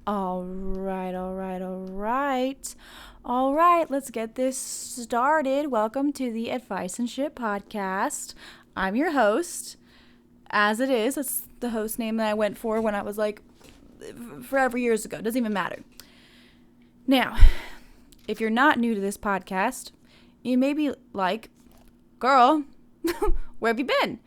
All right, all right, all right. All right, let's get this started. Welcome to the Advice and Shit podcast. I'm your host, as it is. That's the host name that I went for when I was like forever years ago. Doesn't even matter. Now, if you're not new to this podcast, you may be like, girl, where have you been?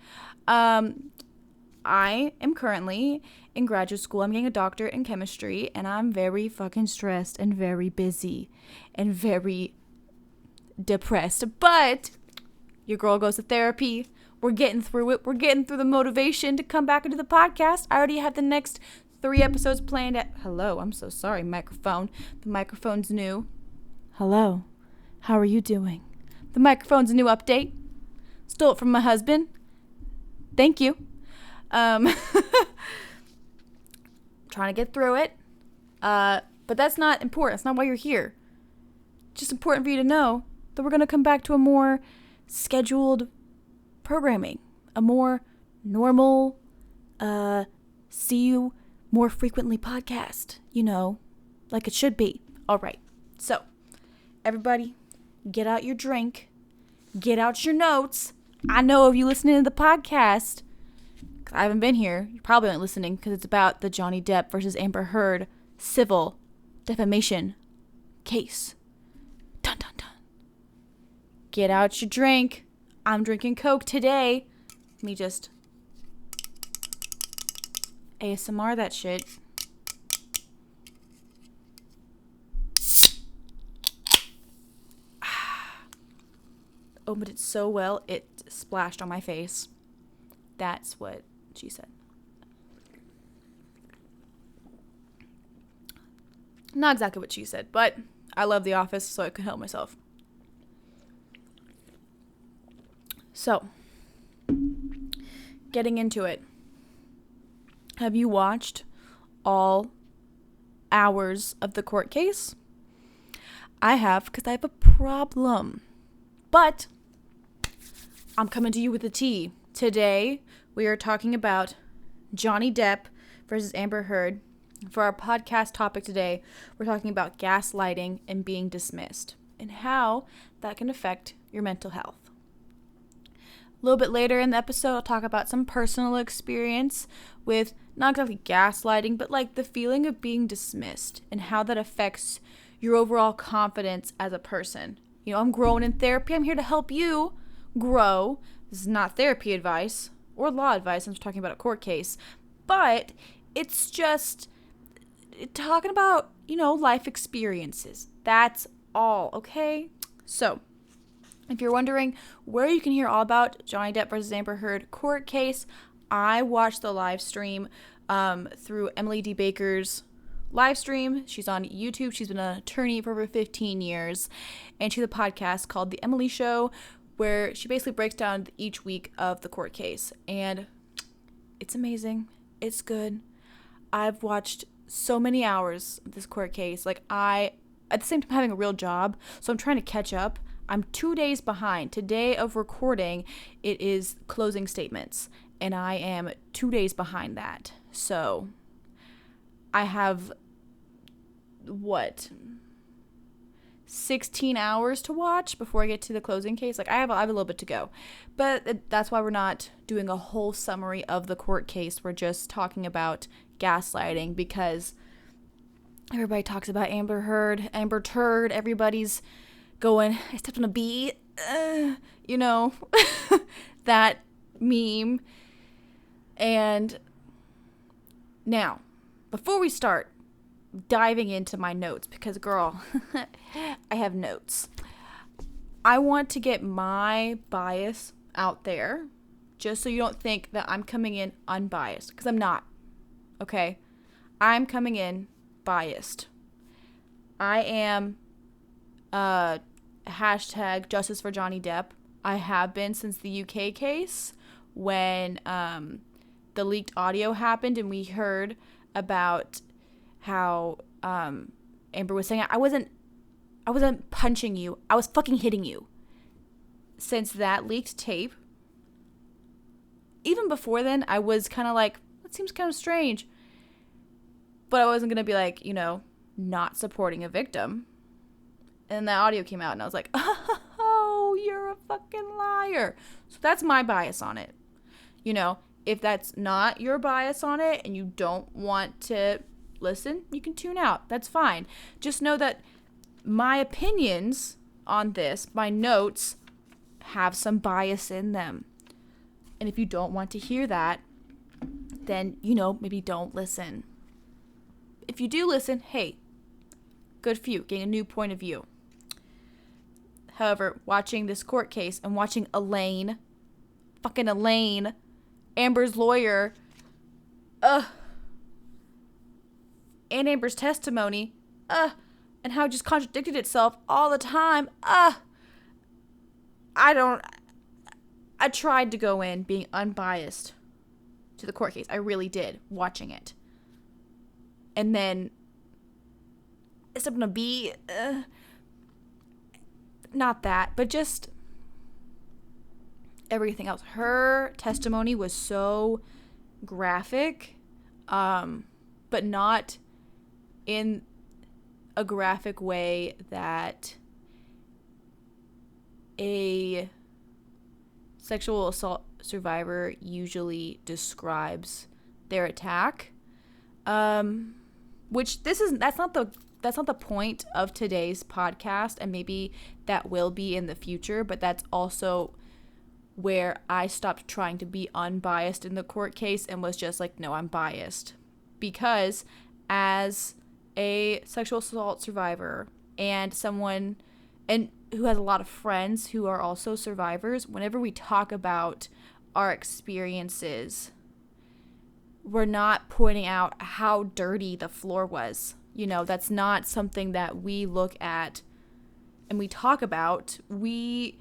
I am currently in graduate school. I'm getting a doctorate in chemistry, and I'm very fucking stressed and very busy and very depressed. But your girl goes to therapy. We're getting through it. We're getting through the motivation to come back into the podcast. I already have the next 3 episodes planned at... Hello, I'm so sorry, microphone. The microphone's new. Hello, how are you doing? The microphone's a new update. Stole it from my husband. Thank you. Trying to get through it. But that's not important. That's not why you're here. It's just important for you to know that we're going to come back to a more scheduled programming. A more normal, see you more frequently podcast. You know, like it should be. All right. So, everybody, get out your drink. Get out your notes. I know if you listening to the podcast... I haven't been here. You're probably not listening because it's about the Johnny Depp versus Amber Heard civil defamation case. Dun, dun, dun. Get out your drink. I'm drinking Coke today. Let me just ASMR that shit. Opened it so well, it splashed on my face. That's what she said. Not exactly what she said, but I love The Office, so I could help myself. So, getting into it. Have you watched all hours of the court case? I have, because I have a problem. But I'm coming to you with the tea. Today, we are talking about Johnny Depp versus Amber Heard. For our podcast topic today, we're talking about gaslighting and being dismissed and how that can affect your mental health. A little bit later in the episode, I'll talk about some personal experience with not exactly gaslighting, but like the feeling of being dismissed and how that affects your overall confidence as a person. You know, I'm growing in therapy. I'm here to help you grow. This is not therapy advice or law advice. I'm just talking about a court case. But it's just talking about, you know, life experiences. That's all, okay? So, if you're wondering where you can hear all about Johnny Depp versus Amber Heard court case, I watched the live stream through Emily D. Baker's live stream. She's on YouTube. She's been an attorney for over 15 years. And she has a podcast called The Emily Show, where she basically breaks down each week of the court case. And it's amazing. It's good. I've watched so many hours of this court case. Like, at the same time, having a real job, so I'm trying to catch up. I'm 2 days behind. Today of recording, it is closing statements. And I am 2 days behind that. So, I have, 16 hours to watch before I get to the closing case. Like, I have a little bit to go. But that's why we're not doing a whole summary of the court case. We're just talking about gaslighting because everybody talks about Amber Heard, Amber Turd. Everybody's going, I stepped on a bee. You know, that meme. And now, before we start diving into my notes, because girl, I have notes. I want to get my bias out there just so you don't think that I'm coming in unbiased, because I'm not. Okay? I'm coming in biased. I am hashtag justice for Johnny Depp. I have been since the UK case when the leaked audio happened and we heard about how Amber was saying, I wasn't punching you. I was fucking hitting you. Since that leaked tape, even before then, I was kind of like, that seems kind of strange. But I wasn't going to be like, not supporting a victim. And that audio came out and I was like, oh, you're a fucking liar. So that's my bias on it. If that's not your bias on it and you don't want to listen, you can tune out. That's fine. Just know that my opinions on this, my notes, have some bias in them. And if you don't want to hear that, then, maybe don't listen. If you do listen, hey, good for you, getting a new point of view. However, watching this court case and watching Elaine, Amber's lawyer, and Amber's testimony, and how it just contradicted itself all the time, I tried to go in being unbiased to the court case. I really did, watching it. And then it's going to be, not that, but just everything else. Her testimony was so graphic, but not in a graphic way that a sexual assault survivor usually describes their attack. Which that's not the point of today's podcast, and maybe that will be in the future, but that's also where I stopped trying to be unbiased in the court case and was just like, no, I'm biased. Because as a sexual assault survivor and someone who has a lot of friends who are also survivors, whenever we talk about our experiences, we're not pointing out how dirty the floor was. That's not something that we look at and we talk about. We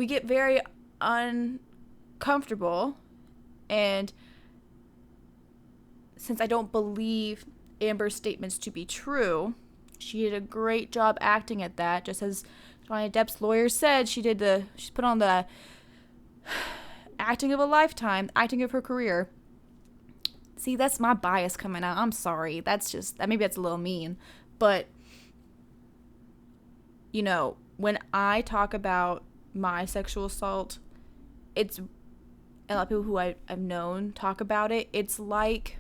get very uncomfortable, and since I don't believe Amber's statements to be true, she did a great job acting at that, just as Johnny Depp's lawyer said she put on the acting of a lifetime, acting of her career. See, that's my bias coming out. I'm sorry. Maybe that's a little mean. But, when I talk about my sexual assault, a lot of people who I've known talk about it. It's like,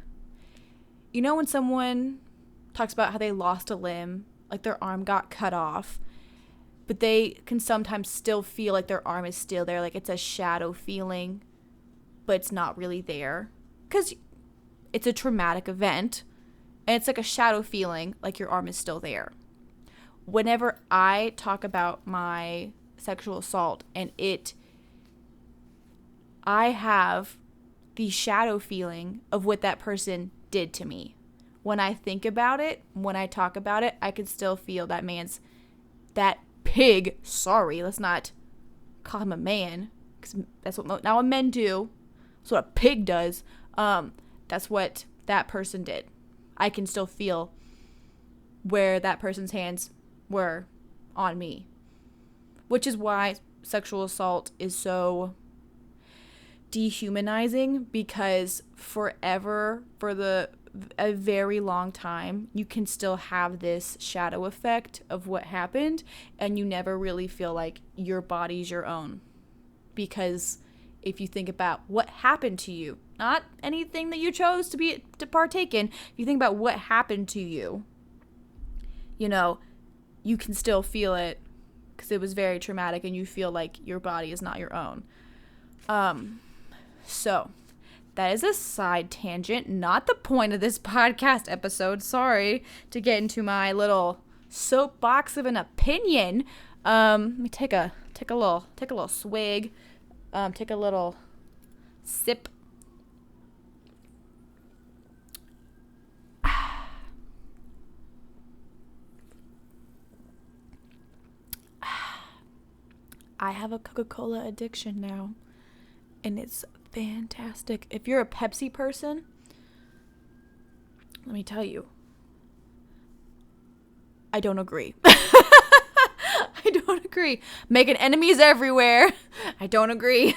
when someone talks about how they lost a limb, like their arm got cut off, but they can sometimes still feel like their arm is still there, like it's a shadow feeling, but it's not really there. Because it's a traumatic event, and it's like a shadow feeling, like your arm is still there. Whenever I talk about my sexual assault and I have the shadow feeling of what that person did to me. When I think about it, when I talk about it, I can still feel that pig, sorry, let's not call him a man, because that's what now men do. That's what a pig does. That's what that person did. I can still feel where that person's hands were on me. Which is why sexual assault is so dehumanizing, because forever, for a very long time, you can still have this shadow effect of what happened, and you never really feel like your body's your own. Because if you think about what happened to you, not anything that you chose to partake in, if you think about what happened to you, you can still feel it because it was very traumatic, and you feel like your body is not your own. So that is a side tangent, not the point of this podcast episode. Sorry to get into my little soapbox of an opinion. Let me take a little swig. Take a little sip. I have a Coca-Cola addiction now, and it's fantastic. If you're a Pepsi person, let me tell you, I don't agree. I don't agree. Making enemies everywhere. I don't agree.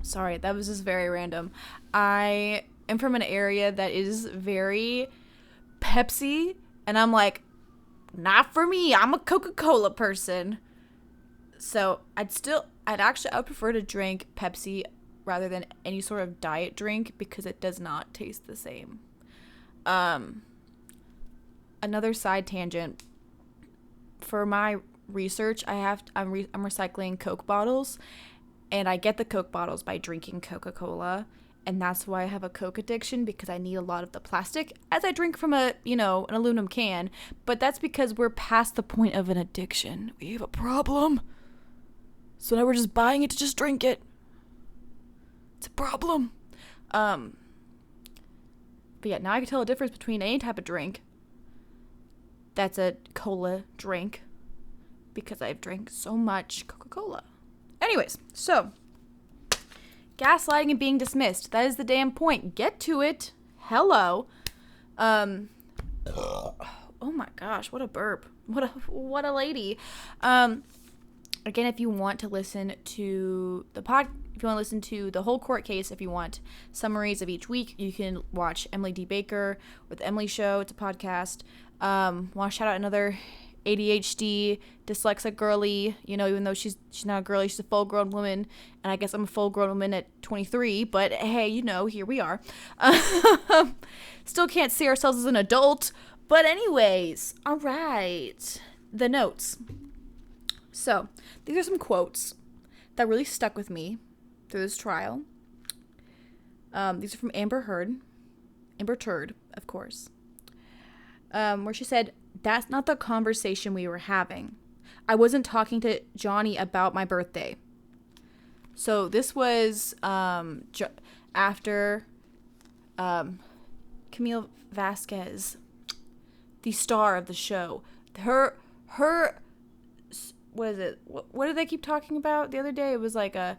Sorry, that was just very random. I am from an area that is very Pepsi, and I'm like, not for me. I'm a Coca-Cola person. So I would prefer to drink Pepsi rather than any sort of diet drink because it does not taste the same. Another side tangent. For my research, I'm recycling Coke bottles, and I get the Coke bottles by drinking Coca-Cola, and that's why I have a Coke addiction, because I need a lot of the plastic as I drink from an aluminum can. But that's because we're past the point of an addiction. We have a problem. So now we're just buying it to just drink it. It's a problem. But yeah, now I can tell the difference between any type of drink that's a cola drink, because I've drank so much Coca-Cola. Anyways, so gaslighting and being dismissed. That is the damn point. Get to it. Hello. Oh my gosh, what a burp. What a lady. Again, if you want to listen to if you want to listen to the whole court case, if you want summaries of each week, you can watch Emily D. Baker with Emily Show. It's a podcast. Want to shout out another ADHD dyslexic girly, even though she's not a girly, she's a full-grown woman, and I guess I'm a full-grown woman at 23, but hey, here we are. Still can't see ourselves as an adult, but anyways, all right, the notes. So these are some quotes that really stuck with me through this trial. These are from Amber Turd, of course, where she said, "That's not the conversation we were having. I wasn't talking to Johnny about my birthday." So this was after Camille Vasquez, the star of the show, her what is it? What did they keep talking about the other day? It was like a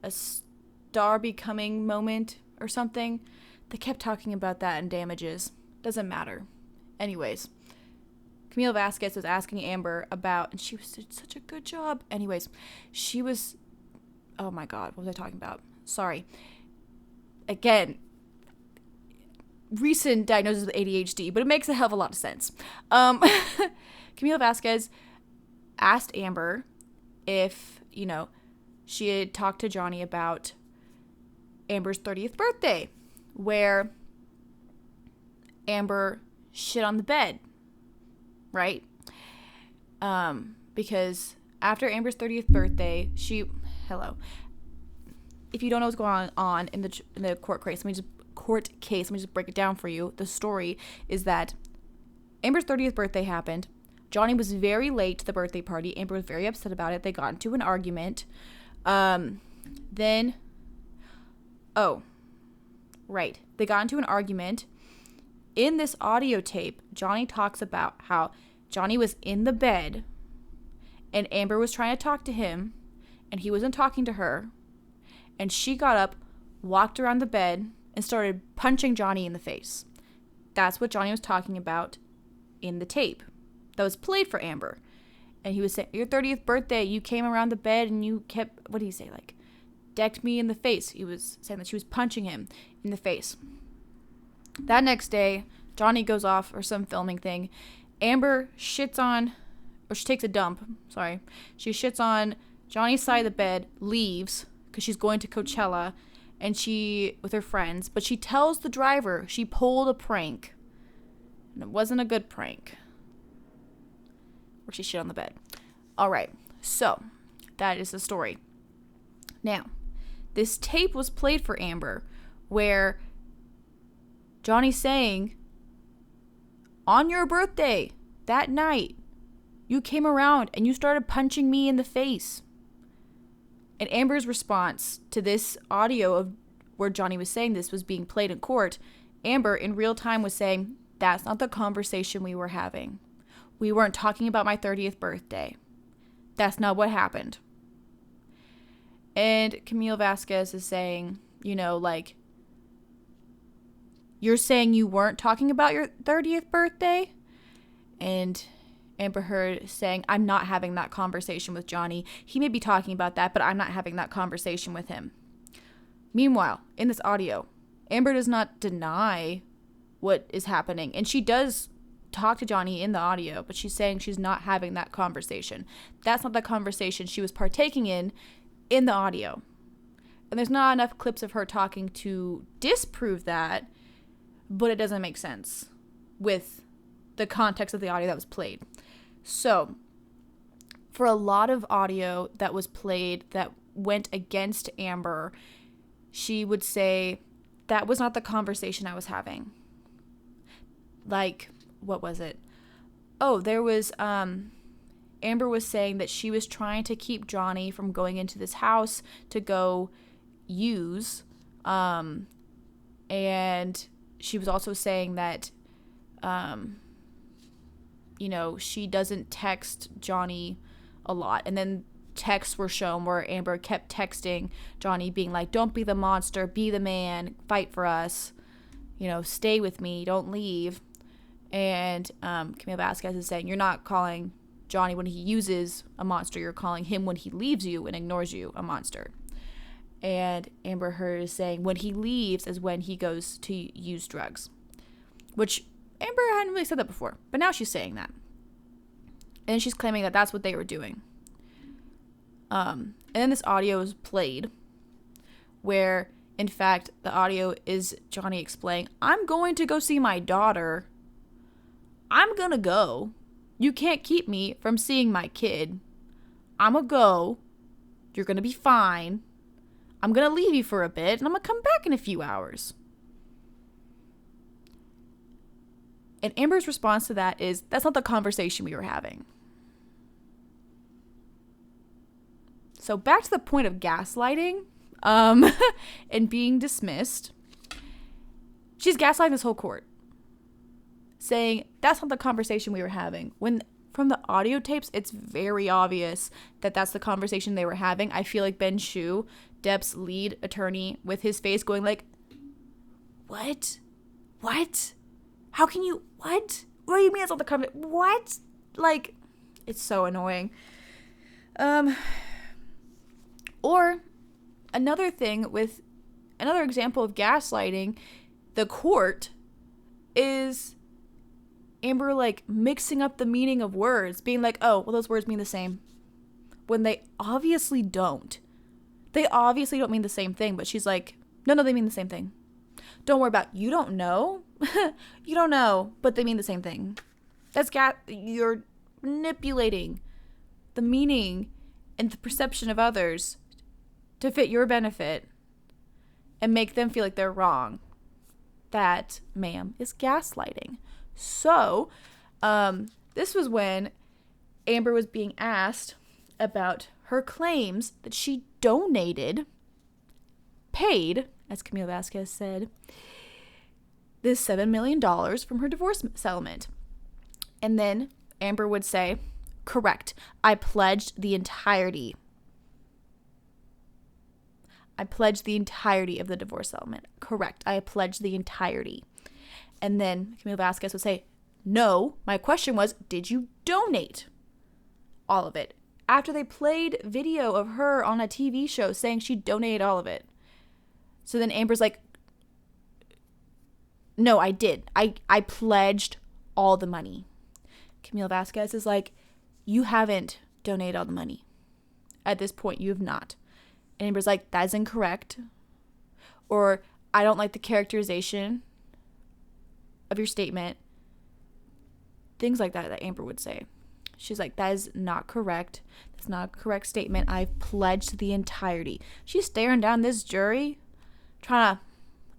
star becoming moment or something. They kept talking about that in Damages. Doesn't matter. Anyways, Camille Vasquez was asking Amber about, and she did such a good job. Anyways, she was, oh my God, what was I talking about? Sorry. Again, recent diagnosis of ADHD, but it makes a hell of a lot of sense. Camille Vasquez asked Amber if, she had talked to Johnny about Amber's 30th birthday, where Amber shit on the bed, right? Because after Amber's 30th birthday, if you don't know what's going on in the court case, let me just break it down for you. The story is that Amber's 30th birthday happened. Johnny was very late to the birthday party. Amber was very upset about it. They got into an argument. They got into an argument. In this audio tape, Johnny talks about how Johnny was in the bed and Amber was trying to talk to him and he wasn't talking to her. And she got up, walked around the bed, and started punching Johnny in the face. That's what Johnny was talking about in the tape that was played for Amber. And he was saying, your 30th birthday, you came around the bed and you kept, what did he say? Like, decked me in the face. He was saying that she was punching him in the face. That next day, Johnny goes off for some filming thing. Amber shits on, or she takes a dump, sorry. She shits on Johnny's side of the bed, leaves, because she's going to Coachella, and with her friends, but she tells the driver she pulled a prank. And it wasn't a good prank. Where she shit on the bed. All right, so that is the story. Now, this tape was played for Amber where Johnny's saying, on your birthday, that night, you came around and you started punching me in the face. And Amber's response to this audio of where Johnny was saying this was being played in court, Amber in real time was saying, that's not the conversation we were having. We weren't talking about my 30th birthday. That's not what happened. And Camille Vasquez is saying, you're saying you weren't talking about your 30th birthday? And Amber Heard saying, I'm not having that conversation with Johnny. He may be talking about that, but I'm not having that conversation with him. Meanwhile, in this audio, Amber does not deny what is happening. And she does talk to Johnny in the audio, but she's saying she's not having that conversation. That's not the conversation she was partaking in the audio. And there's not enough clips of her talking to disprove that, but it doesn't make sense with the context of the audio that was played. So, for a lot of audio that was played that went against Amber, she would say, that was not the conversation I was having. Like, what was it? Oh, there was, Amber was saying that she was trying to keep Johnny from going into this house to go use, and she was also saying that, she doesn't text Johnny a lot. And then texts were shown where Amber kept texting Johnny being like, don't be the monster, be the man, fight for us, stay with me, don't leave. And Camille Vasquez is saying, you're not calling Johnny when he uses a monster, you're calling him when he leaves you and ignores you a monster. And Amber Heard is saying when he leaves is when he goes to use drugs, which Amber hadn't really said that before, but now she's saying that. And she's claiming that that's what they were doing. And then this audio is played where, in fact, the audio is Johnny explaining, I'm going to go see my daughter. I'm going to go. You can't keep me from seeing my kid. I'm going to go. You're going to be fine. I'm going to leave you for a bit, and I'm going to come back in a few hours. And Amber's response to that is, that's not the conversation we were having. So back to the point of gaslighting and being dismissed. She's gaslighting this whole court, saying that's not the conversation we were having. When from the audio tapes, it's very obvious that that's the conversation they were having. I feel like Ben Shu, Depp's lead attorney, with his face going like, what? What? How can you, what? What do you mean it's not the conversation? What? Like, it's so annoying. Or another thing with another example of gaslighting the court is Amber like mixing up the meaning of words, being like, oh, well, those words mean the same, when they obviously don't. They obviously don't mean the same thing, but she's like, no, they mean the same thing. Don't worry about it. You don't know. You don't know, but they mean the same thing. You're manipulating the meaning and the perception of others to fit your benefit and make them feel like they're wrong. That, ma'am, is gaslighting. So, this was when Amber was being asked about her claims that she paid, as Camille Vasquez said, this $7 million from her divorce settlement. And then Amber would say, correct, I pledged the entirety. I pledged the entirety of the divorce settlement. Correct, I pledged the entirety. And then Camille Vasquez would say, no, my question was, did you donate all of it? After they played video of her on a TV show saying she donated all of it. So then Amber's like, no, I did. I pledged all the money. Camille Vasquez is like, you haven't donated all the money. At this point, you have not. And Amber's like, that is incorrect. Or, I don't like the characterization of your statement. Things like that Amber would say. She's like, that is not correct. That's not a correct statement. I've pledged the entirety. She's staring down this jury, trying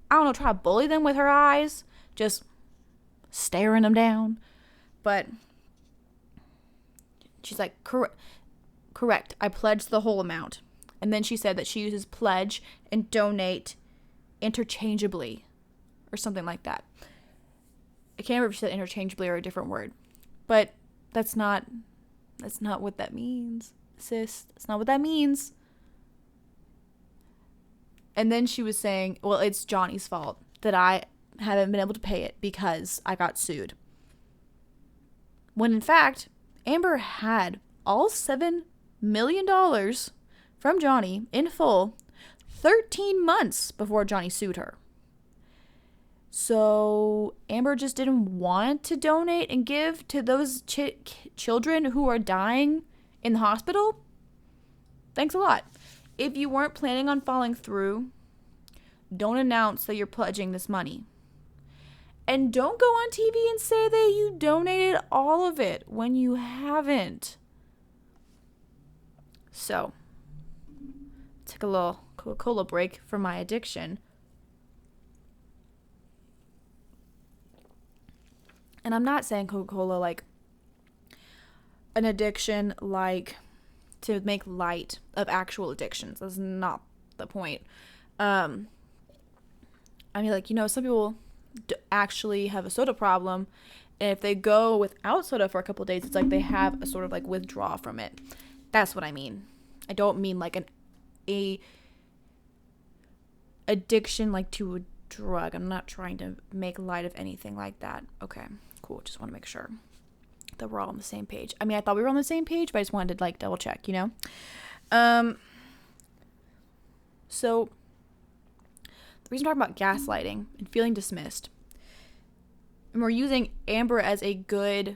to bully them with her eyes. Just staring them down. But she's like, correct. I pledged the whole amount. And then she said that she uses pledge and donate interchangeably or something like that. I can't remember if she said interchangeably or a different word. But that's not what that means, sis. That's not what that means. And then she was saying, well, it's Johnny's fault that I haven't been able to pay it because I got sued. When in fact, Amber had all $7 million from Johnny in full 13 months before Johnny sued her. So Amber just didn't want to donate and give to those children who are dying in the hospital? Thanks a lot. If you weren't planning on following through, don't announce that you're pledging this money. And don't go on TV and say that you donated all of it when you haven't. So, take a little Coca-Cola break for my addiction. And I'm not saying Coca-Cola like an addiction like to make light of actual addictions. That's not the point. I mean, like, you know, some people actually have a soda problem, and if they go without soda for a couple of days, it's like they have a sort of like withdrawal from it. That's what I mean. I don't mean like a addiction like to a drug. I'm not trying to make light of anything like that. Okay, cool. Just want to make sure that we're all on the same page. I mean, I thought we were on the same page, but I just wanted to like double check, you know? So the reason I'm talking about gaslighting and feeling dismissed, and we're using Amber as a good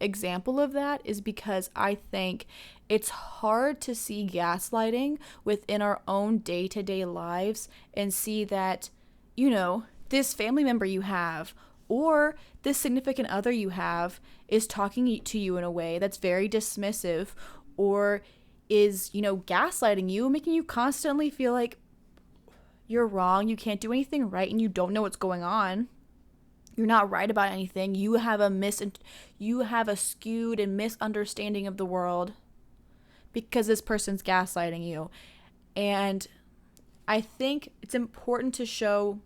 example of that, is because I think it's hard to see gaslighting within our own day-to-day lives and see that, you know, this family member you have or this significant other you have is talking to you in a way that's very dismissive, or is, you know, gaslighting you, making you constantly feel like you're wrong, you can't do anything right, and you don't know what's going on. You're not right about anything. You have a skewed and misunderstanding of the world because this person's gaslighting you. And I think it's important to show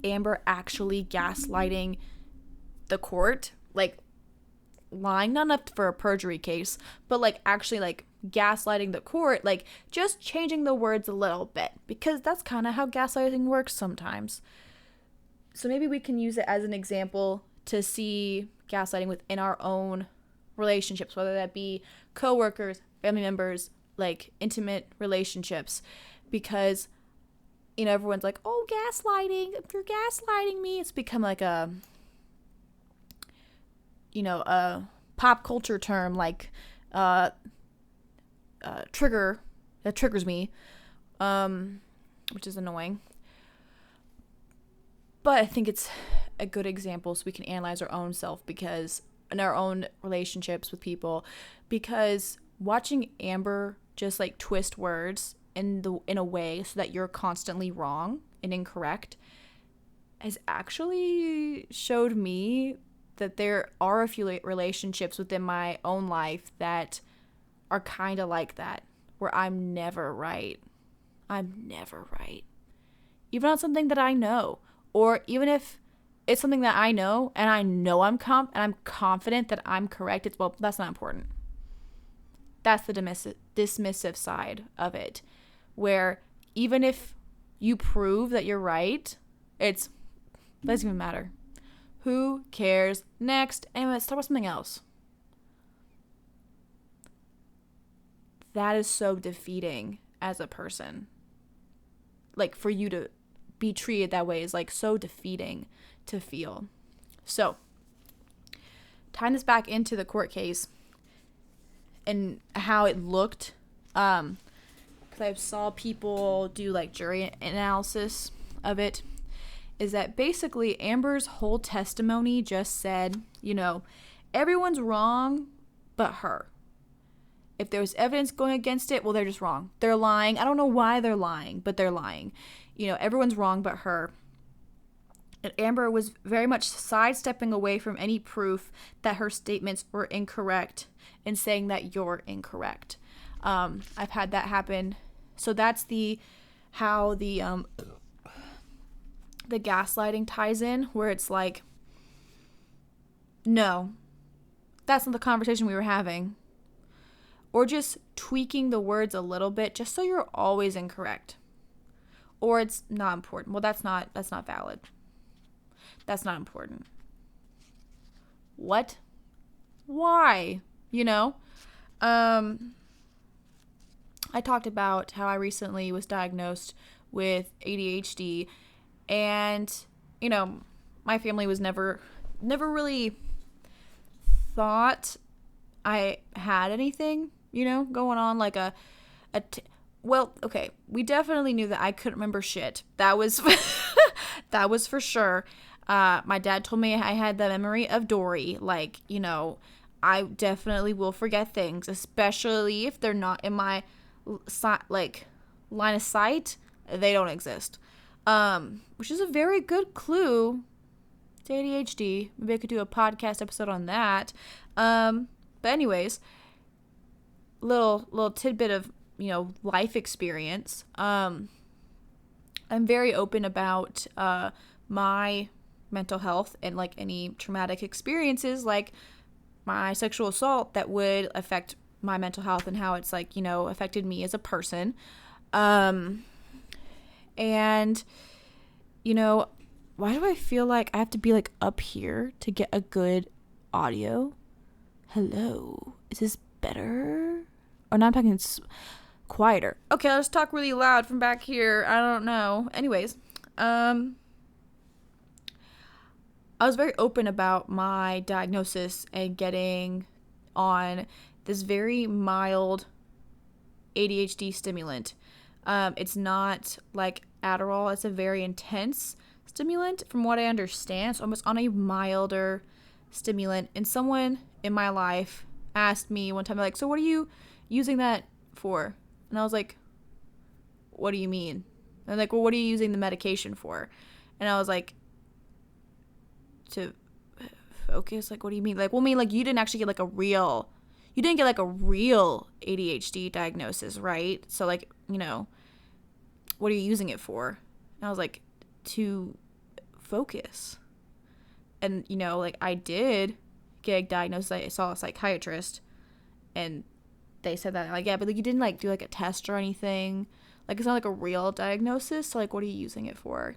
Amber actually gaslighting the court, like lying, not enough for a perjury case, but like actually like gaslighting the court, like just changing the words a little bit, because that's kind of how gaslighting works sometimes. So maybe we can use it as an example to see gaslighting within our own relationships, whether that be coworkers, family members, like intimate relationships, because, you know, everyone's like, oh, gaslighting, if you're gaslighting me, it's become like a, you know, a pop culture term, like trigger, that triggers me, which is annoying. But I think it's a good example so we can analyze our own self, because in our own relationships with people, because watching Amber just like twist words in a way so that you're constantly wrong and incorrect has actually showed me that there are a few relationships within my own life that are kind of like that, where I'm never right. I'm never right. Even on something that I know. Or even if it's something that I know and I know I'm confident that I'm correct, well, that's not important. That's the dismissive side of it, where even if you prove that you're right, it doesn't even matter. Who cares? Next, and let's talk about something else. That is so defeating as a person. Like, for you to be treated that way is like so defeating to feel. So, tying this back into the court case and how it looked, because I saw people do like jury analysis of it, is that basically Amber's whole testimony just said, you know, everyone's wrong but her. If there's evidence going against it, well, they're just wrong. They're lying. I don't know why they're lying, but they're lying. You know, everyone's wrong but her. And Amber was very much sidestepping away from any proof that her statements were incorrect and saying that you're incorrect. I've had that happen. So that's how the gaslighting ties in, where it's like, no, that's not the conversation we were having. Or just tweaking the words a little bit just so you're always incorrect. Or it's not important. Well, that's not valid. That's not important. What? Why? You know? I talked about how I recently was diagnosed with ADHD, and, you know, my family was never really thought I had anything, you know, going on, like well, okay, we definitely knew that I couldn't remember shit. That was that was for sure. My dad told me I had the memory of Dory. Like, you know, I definitely will forget things, especially if they're not in my like line of sight. They don't exist, which is a very good clue to ADHD. Maybe I could do a podcast episode on that. But anyways, little tidbit of, you know, life experience. I'm very open about my mental health and like any traumatic experiences, like my sexual assault, that would affect my mental health and how it's, like, you know, affected me as a person. And, you know, why do I feel like I have to be like up here to get a good audio? Hello, is this better? Or no, I'm talking quieter. Okay, let's talk really loud from back here. I don't know. Anyways, I was very open about my diagnosis and getting on this very mild ADHD stimulant. It's not like Adderall. It's a very intense stimulant from what I understand. So I'm just on a milder stimulant. And someone in my life asked me one time, like, so what are you using that for? And I was like, what do you mean? And they're like, well, what are you using the medication for? And I was like, to focus. Like, what do you mean? Like, well, I mean, like, you didn't actually get like a real ADHD diagnosis, right? So, like, you know, what are you using it for? And I was like, to focus. And, you know, like, I did get a diagnosis. I saw a psychiatrist, and they said that, like, yeah, but like, you didn't like do like a test or anything. Like, it's not like a real diagnosis. So, like, what are you using it for?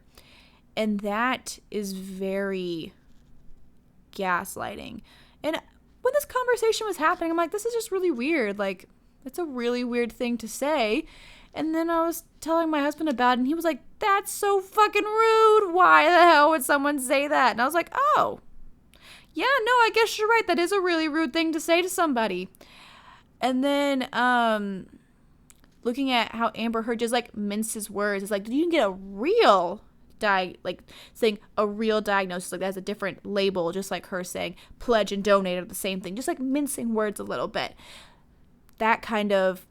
And that is very gaslighting. And when this conversation was happening, I'm like, this is just really weird. Like, it's a really weird thing to say. And then I was telling my husband about it, and he was like, that's so fucking rude. Why the hell would someone say that? And I was like, oh, yeah, no, I guess you're right. That is a really rude thing to say to somebody. And then looking at how Amber Heard just like minces words. It's like, did you get a real saying a real diagnosis, like that has a different label, just like her saying pledge and donate are the same thing, just like mincing words a little bit. That kind of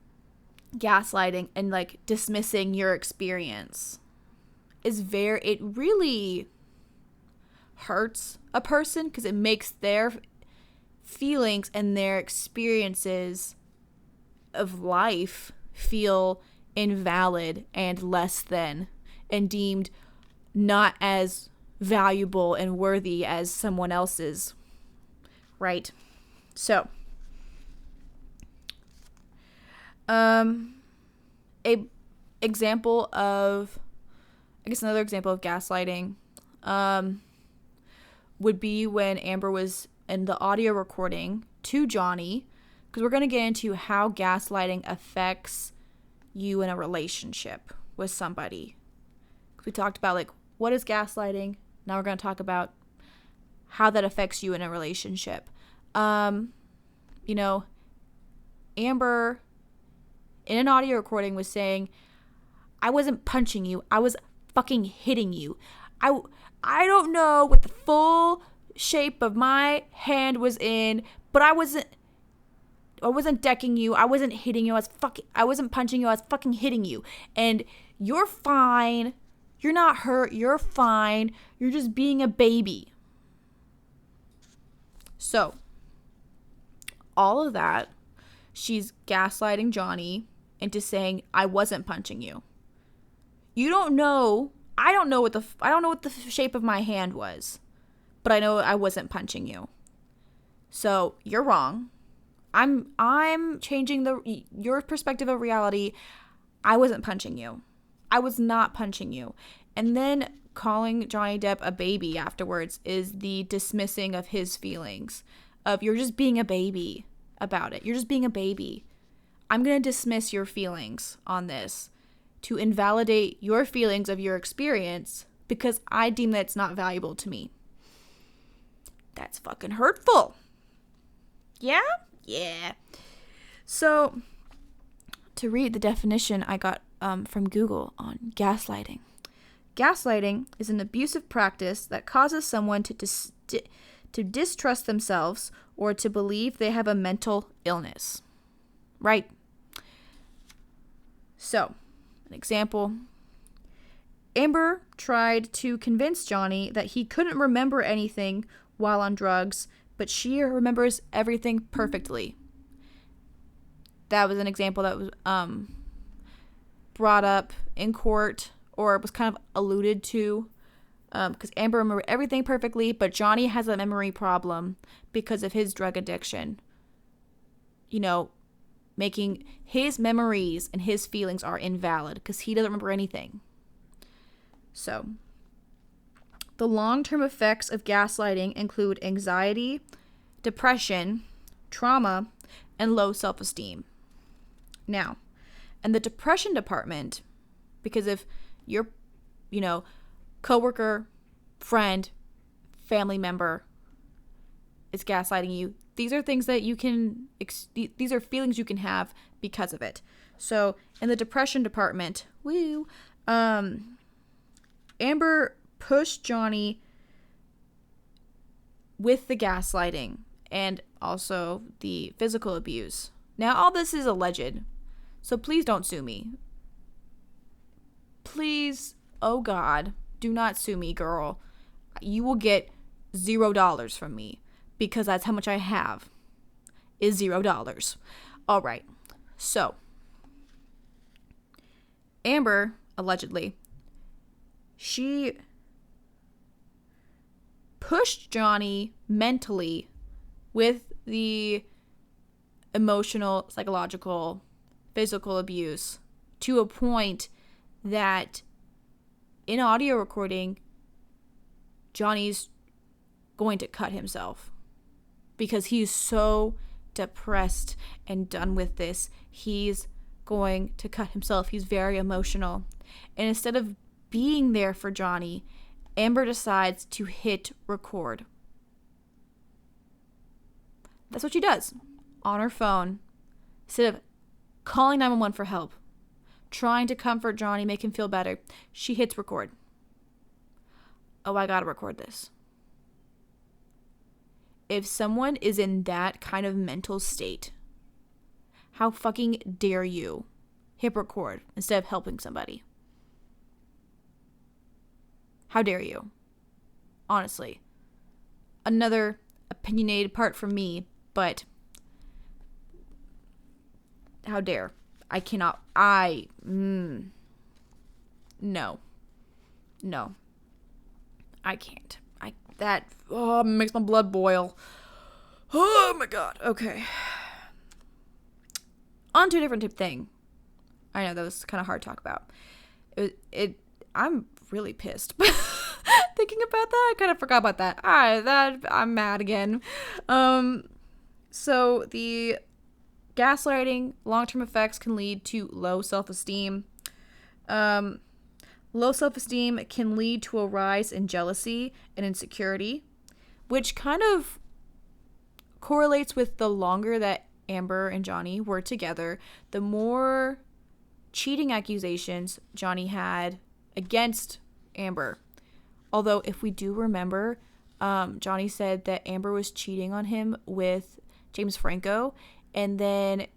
gaslighting and like dismissing your experience it really hurts a person, because it makes their feelings and their experiences of life feel invalid and less than, and deemed not as valuable and worthy as someone else's, right? So, another example of gaslighting, would be when Amber was in the audio recording to Johnny, because we're going to get into how gaslighting affects you in a relationship with somebody. We talked about, like, what is gaslighting? Now we're going to talk about how that affects you in a relationship. You know, Amber in an audio recording was saying, I wasn't punching you. I was fucking hitting you. I don't know what the full shape of my hand was in, but I wasn't decking you. I wasn't hitting you. I wasn't punching you. I was fucking hitting you. And you're fine. You're not hurt. You're fine. You're just being a baby. So, all of that, she's gaslighting Johnny into saying, I wasn't punching you. You don't know. I don't know what the shape of my hand was, but I know I wasn't punching you. So, you're wrong. I'm changing your perspective of reality. I wasn't punching you. I was not punching you. And then calling Johnny Depp a baby afterwards is the dismissing of his feelings. Of, you're just being a baby about it. You're just being a baby. I'm going to dismiss your feelings on this to invalidate your feelings of your experience because I deem that it's not valuable to me. That's fucking hurtful. Yeah? Yeah. So, to read the definition I got from Google on gaslighting. Gaslighting is an abusive practice that causes someone to distrust themselves or to believe they have a mental illness. Right? So, an example. Amber tried to convince Johnny that he couldn't remember anything while on drugs, but she remembers everything perfectly. That was an example that was brought up in court, or was kind of alluded to, because Amber remembered everything perfectly, but Johnny has a memory problem because of his drug addiction. You know, making his memories and his feelings are invalid because he doesn't remember anything. So, the long-term effects of gaslighting include anxiety, depression, trauma, and low self-esteem. Now, in the depression department, because if your, coworker, friend, family member is gaslighting you, these are things that you can, these are feelings you can have because of it. So, in the depression department, Amber pushed Johnny with the gaslighting and also the physical abuse. Now, all this is alleged, so please don't sue me. Please, oh God, do not sue me, girl. You will get $0 from me because that's how much I have, is $0. All right, so Amber, allegedly, she pushed Johnny mentally with the emotional, psychological, physical abuse to a point that in audio recording, Johnny's going to cut himself because he's so depressed and done with this. He's going to cut himself. He's very emotional. And instead of being there for Johnny, Amber decides to hit record. That's what she does on her phone. Instead of calling 911 for help, trying to comfort Johnny, make him feel better, she hits record. Oh, I gotta record this. If someone is in that kind of mental state, how fucking dare you hit record instead of helping somebody? How dare you? Honestly. Another opinionated part from me, but how dare. I cannot. No. I can't. That makes my blood boil. Oh my God. Okay. On to a different thing. I know that was kind of hard to talk about. I'm really pissed. Thinking about that, I kind of forgot about that. I'm mad again. So the gaslighting long-term effects can lead to low self-esteem. Low self-esteem can lead to a rise in jealousy and insecurity, which kind of correlates with the longer that Amber and Johnny were together, the more cheating accusations Johnny had against Amber. Although, if we do remember, Johnny said that Amber was cheating on him with James Franco. And then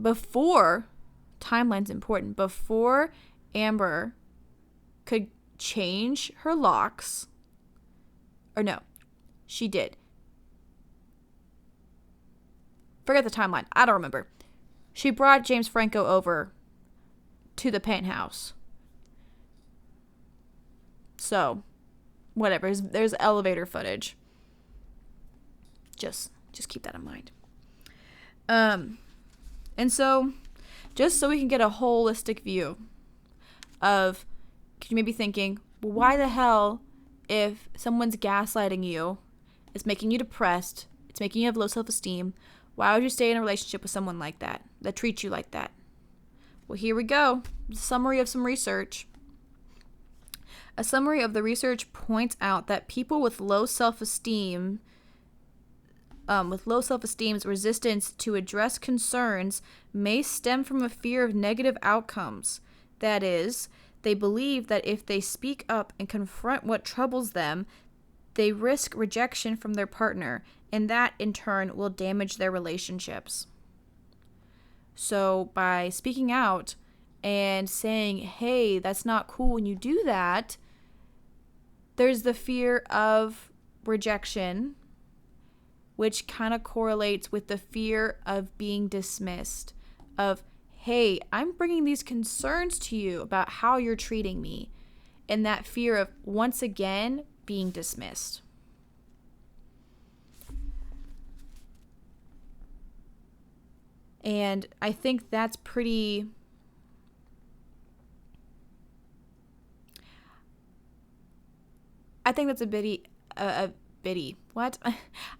timeline's important, before Amber could change her locks, or no, she did. Forget the timeline. I don't remember. She brought James Franco over to the penthouse. So, whatever. There's elevator footage. Just keep that in mind. And so, just so we can get a holistic view of, you may be thinking, well, why the hell, if someone's gaslighting you, it's making you depressed, it's making you have low self-esteem, why would you stay in a relationship with someone like that? that treat you like that. Well, here we go. Summary of some research. A summary of the research points out that people with low self-esteem's resistance to address concerns may stem from a fear of negative outcomes. That is, they believe that if they speak up and confront what troubles them, they risk rejection from their partner, and that in turn will damage their relationships. So by speaking out and saying, hey, that's not cool when you do that, there's the fear of rejection, which kind of correlates with the fear of being dismissed, of, hey, I'm bringing these concerns to you about how you're treating me, and that fear of, once again, being dismissed. And I think that's pretty... I think that's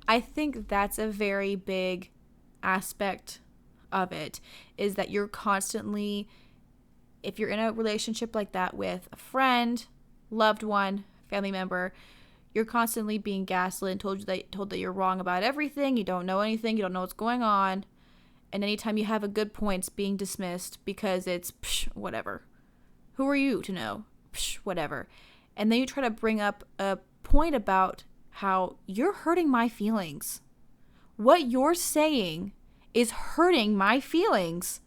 I think that's a very big aspect of it, is that you're constantly, if you're in a relationship like that with a friend, loved one, family member, you're constantly being gaslit and told that you're wrong about everything, you don't know anything, you don't know what's going on, and anytime you have a good point, it's being dismissed because it's whatever. Who are you to know? Whatever. And then you try to bring up a point about how you're hurting my feelings. What you're saying is hurting my feelings.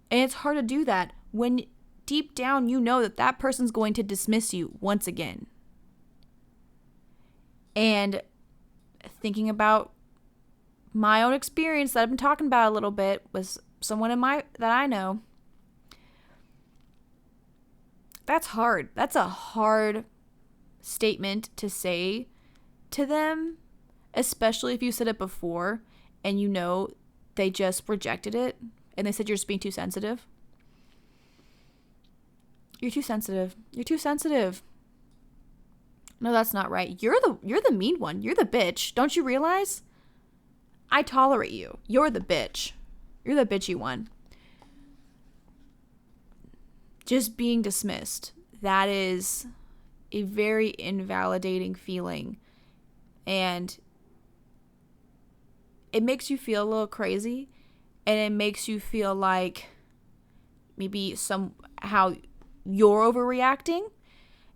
And it's hard to do that when deep down you know that that person's going to dismiss you once again. And thinking about my own experience that I've been talking about a little bit with someone that I know, that's hard. That's a hard statement to say to them, especially if you said it before and you know they just rejected it and they said you're just being too sensitive. You're too sensitive. You're too sensitive. No, that's not right. You're the mean one. You're the bitch. Don't you realize? I tolerate you. You're the bitch. You're the bitchy one. Just being dismissed. That is a very invalidating feeling. And it makes you feel a little crazy. And it makes you feel like maybe somehow you're overreacting.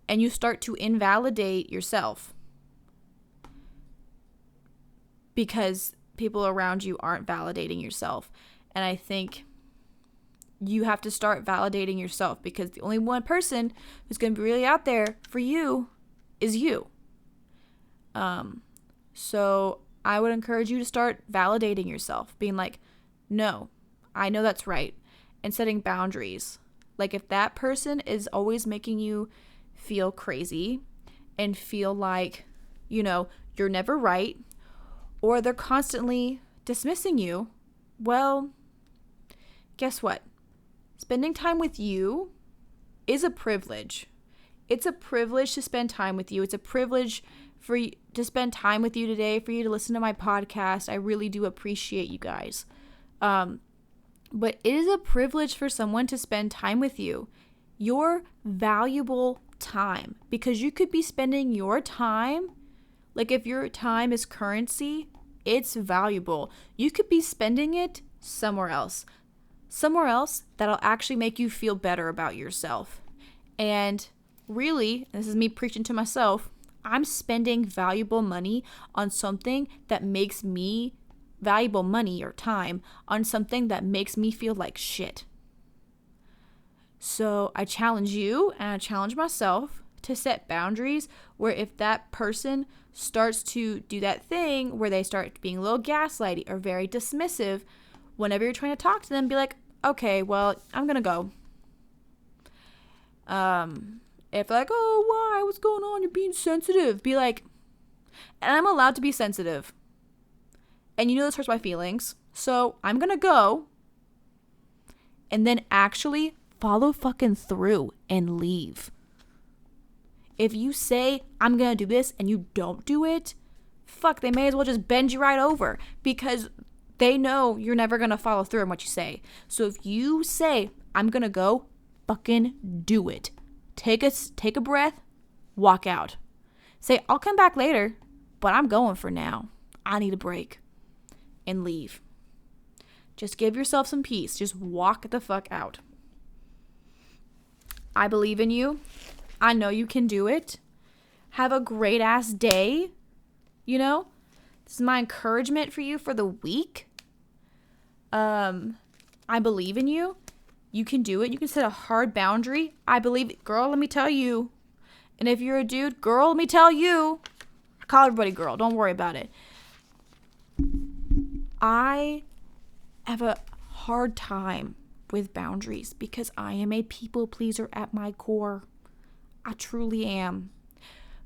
And you start to invalidate yourself. Because people around you aren't validating yourself. And I think you have to start validating yourself, because the only one person who's going to be really out there for you is you. So I would encourage you to start validating yourself, being like, no, I know that's right, and setting boundaries. Like if that person is always making you feel crazy and feel like, you're never right, or they're constantly dismissing you, well, guess what? Spending time with you is a privilege. It's a privilege to spend time with you. It's a privilege for you to spend time with you today, for you to listen to my podcast. I really do appreciate you guys. But it is a privilege for someone to spend time with you. Your valuable time. Because you could be spending your time, like if your time is currency, it's valuable. You could be spending it somewhere else. Somewhere else that'll actually make you feel better about yourself. And really, this is me preaching to myself, I'm spending valuable money on something that makes me, valuable money or time, on something that makes me feel like shit. So I challenge you and I challenge myself to set boundaries where if that person starts to do that thing where they start being a little gaslighty or very dismissive, whenever you're trying to talk to them, be like, okay, well, I'm going to go. If they're like, oh, why? What's going on? You're being sensitive. Be like, and I'm allowed to be sensitive. And this hurts my feelings. So I'm going to go. And then actually follow fucking through and leave. If you say, I'm going to do this and you don't do it, fuck, they may as well just bend you right over. Because They know you're never going to follow through on what you say. So if you say, I'm going to go, fucking do it. Take a breath, walk out. Say, I'll come back later, but I'm going for now. I need a break. And leave. Just give yourself some peace. Just walk the fuck out. I believe in you. I know you can do it. Have a great ass day. You know? This is my encouragement for you for the week. I believe in you. You can do it. You can set a hard boundary. I believe it. Girl, let me tell you. And if you're a dude, girl, let me tell you. I call everybody girl. Don't worry about it. I have a hard time with boundaries because I am a people pleaser at my core. I truly am.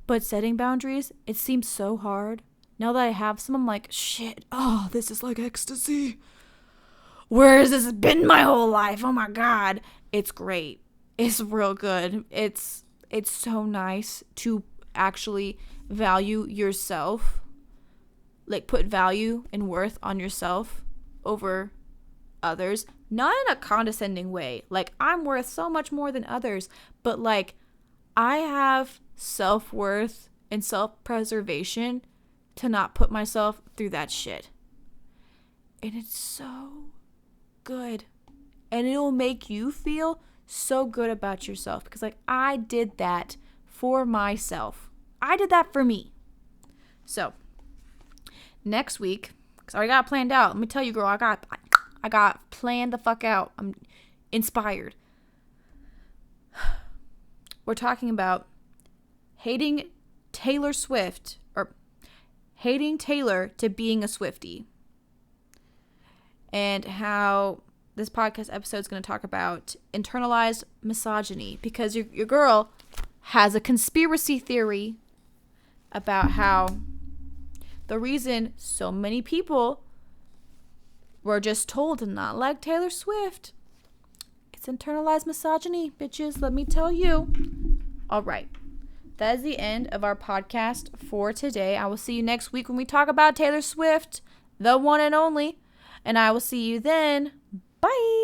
But setting boundaries, it seems so hard. Now that I have some, I'm like, shit, oh, this is like ecstasy. Where has this been my whole life? Oh my God. It's great. It's real good. It's so nice to actually value yourself. Like put value and worth on yourself over others. Not in a condescending way. Like I'm worth so much more than others. But like I have self-worth and self-preservation to not put myself through that shit. And it's so good. And it'll make you feel so good about yourself. Because like I did that for myself. I did that for me. So next week, because I already got it planned out. Let me tell you, girl, I got planned the fuck out. I'm inspired. We're talking about hating Taylor Swift, or hating Taylor to being a Swiftie. And how this podcast episode is going to talk about internalized misogyny. Because your girl has a conspiracy theory about how the reason so many people were just told to not like Taylor Swift, it's internalized misogyny, bitches. Let me tell you. All right. That is the end of our podcast for today. I will see you next week when we talk about Taylor Swift, the one and only. And I will see you then. Bye.